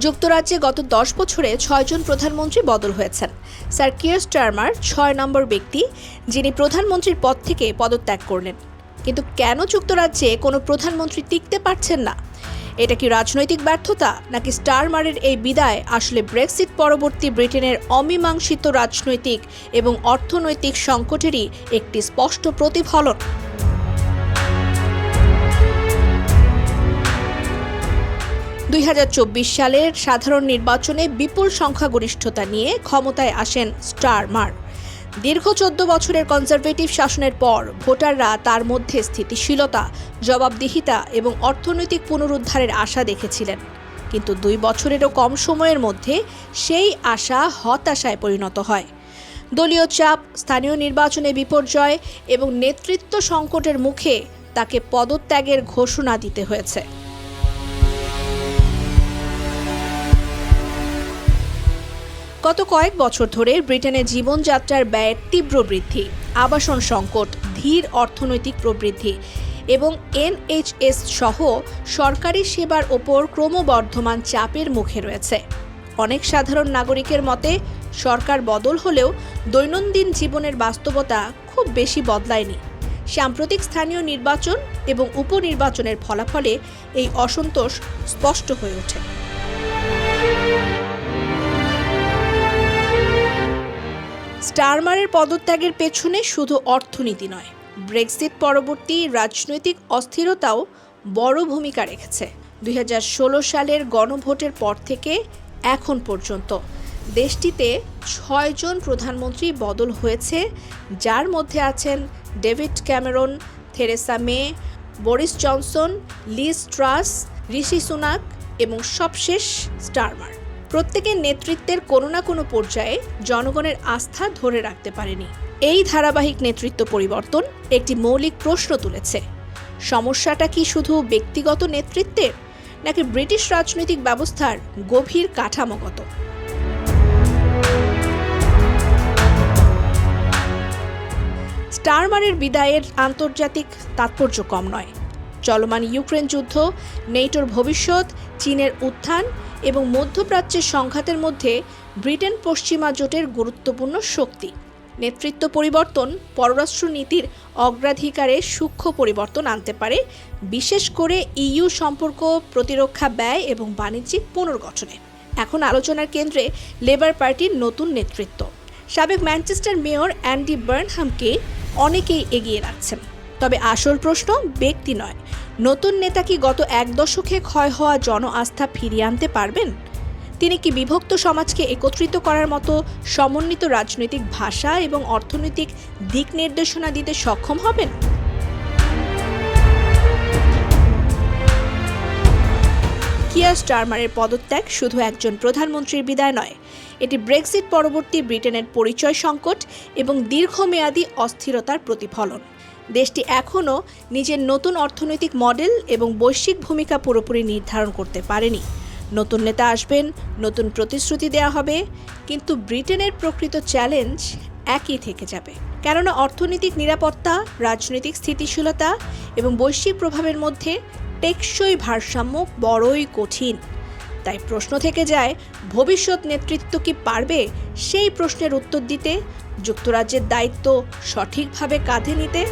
যুক্তরাজ্যে গত 10 বছরে 6 জন প্রধানমন্ত্রী বদল হয়েছেন। স্যার কিয়ার স্টারমার 6 নম্বর ব্যক্তি, যিনি প্রধানমন্ত্রীর পদ থেকে পদত্যাগ করলেন। কিন্তু কেন যুক্তরাজ্যে কোনো প্রধানমন্ত্রী টিকতে পারছেন না? এটা কি রাজনৈতিক ব্যর্থতা, নাকি স্টারমারের এই বিদায় আসলে ব্রেক্সিট পরবর্তী ব্রিটেনের অমীমাংসিত রাজনৈতিক এবং অর্থনৈতিক সংকটেরই একটি স্পষ্ট প্রতিফলন? 2024 সালের সাধারণ নির্বাচনে বিপুল সংখ্যাগরিষ্ঠতা নিয়ে ক্ষমতায় আসেন স্টারমার। দীর্ঘ 14 বছরের কনজারভেটিভ শাসনের পর ভোটাররা তার মধ্যে স্থিতিশীলতা, জবাবদিহিতা এবং অর্থনৈতিক পুনরুদ্ধারের আশা দেখেছিলেন। কিন্তু 2 বছরেরও কম সময়ের মধ্যে সেই আশা হতাশায় পরিণত হয়। দলীয় চাপ, স্থানীয় নির্বাচনে বিপর্যয় এবং নেতৃত্ব সংকটের মুখে তাকে পদত্যাগের ঘোষণা দিতে হয়েছে। গত কয়েক বছর ধরে ব্রিটেনে জীবনযাত্রার ব্যয়ের তীব্র বৃদ্ধি, আবাসন সংকট, ধীর অর্থনৈতিক প্রবৃদ্ধি এবং NHS সহ সরকারি সেবার ওপর ক্রমবর্ধমান চাপের মুখে রয়েছে। অনেক সাধারণ নাগরিকের মতে, সরকার বদল হলেও দৈনন্দিন জীবনের বাস্তবতা খুব বেশি বদলায়নি। সাম্প্রতিক স্থানীয় নির্বাচন এবং উপনির্বাচনের ফলাফলে এই অসন্তোষ স্পষ্ট হয়ে ওঠে। স্টারমারের পদত্যাগের পেছনে শুধু অর্থনীতি নয়, ব্রেক্সিট পরবর্তী রাজনৈতিক অস্থিরতাও বড় ভূমিকা রেখেছে। 2016 সালের গণভোটের পর থেকে এখন পর্যন্ত দেশটিতে 6 জন প্রধানমন্ত্রী বদল হয়েছে, যার মধ্যে আছেন David Cameron, Theresa May, Boris Johnson, Liz Truss, Rishi Sunak এবং সবশেষ স্টারমার। প্রত্যেকের নেতৃত্বের কোনো না কোনো পর্যায়ে জনগণের আস্থা ধরে রাখতে পারেনি। এই ধারাবাহিক নেতৃত্ব পরিবর্তন একটি মৌলিক প্রশ্ন তুলেছে। সমস্যাটা কি শুধু ব্যক্তিগত নেতৃত্বের, নাকি ব্রিটিশ রাজনৈতিক ব্যবস্থার গভীর কাঠামোগত? স্টারমারের বিদায়ের আন্তর্জাতিক তাৎপর্য কম নয়। চলমান ইউক্রেন যুদ্ধ, নেটোর ভবিষ্যৎ, চীনের উত্থান এবং মধ্যপ্রাচ্যের সংঘাতের মধ্যে ব্রিটেন পশ্চিমা জোটের গুরুত্বপূর্ণ শক্তি। নেতৃত্ব পরিবর্তন পররাষ্ট্র নীতির অগ্রাধিকারে সূক্ষ্ম পরিবর্তন আনতে পারে, বিশেষ করে EU সম্পর্ক, প্রতিরক্ষা ব্যয় এবং বাণিজ্যিক পুনর্গঠনে। এখন আলোচনার কেন্দ্রে লেবার পার্টির নতুন নেতৃত্ব। সাবেক ম্যানচেস্টার মেয়র অ্যান্ডি বার্নহামকে অনেকেই এগিয়ে রাখছেন। তবে আসল প্রশ্ন ব্যক্তি নয়, নতুন নেতা কি গত 1 দশকে ক্ষয় হওয়া জন আস্থা ফিরিয়ে আনতে পারবেন? তিনি কি বিভক্ত সমাজকে একত্রিত করার মতো সমন্বিত রাজনৈতিক ভাষা এবং অর্থনৈতিক দিক নির্দেশনা দিতে সক্ষম হবেন? কিয়ার স্টারমারের পদত্যাগ শুধু একজন প্রধানমন্ত্রীর বিদায় নয়, এটি ব্রেক্সিট পরবর্তী ব্রিটেনের পরিচয় সংকট এবং দীর্ঘমেয়াদী অস্থিরতার প্রতিফলন। দেশটি এখনও নিজের নতুন অর্থনৈতিক মডেল এবং বৈশ্বিক ভূমিকা পুরোপুরি নির্ধারণ করতে পারেনি। নতুন নেতা আসবেন, নতুন প্রতিশ্রুতি দেওয়া হবে, কিন্তু ব্রিটেনের প্রকৃত চ্যালেঞ্জ একই থেকে যাবে। কেননা অর্থনৈতিক নিরাপত্তা, রাজনৈতিক স্থিতিশীলতা এবং বৈশ্বিক প্রভাবের মধ্যে টেকসই ভারসাম্য বড়ই কঠিন। তাই প্রশ্ন থেকে যায়, ভবিষ্যৎ নেতৃত্ব কি পারবে সেই প্রশ্নের উত্তর দিতে, যুক্তরাজ্যের দায়িত্ব সঠিকভাবে কাঁধে নিতে?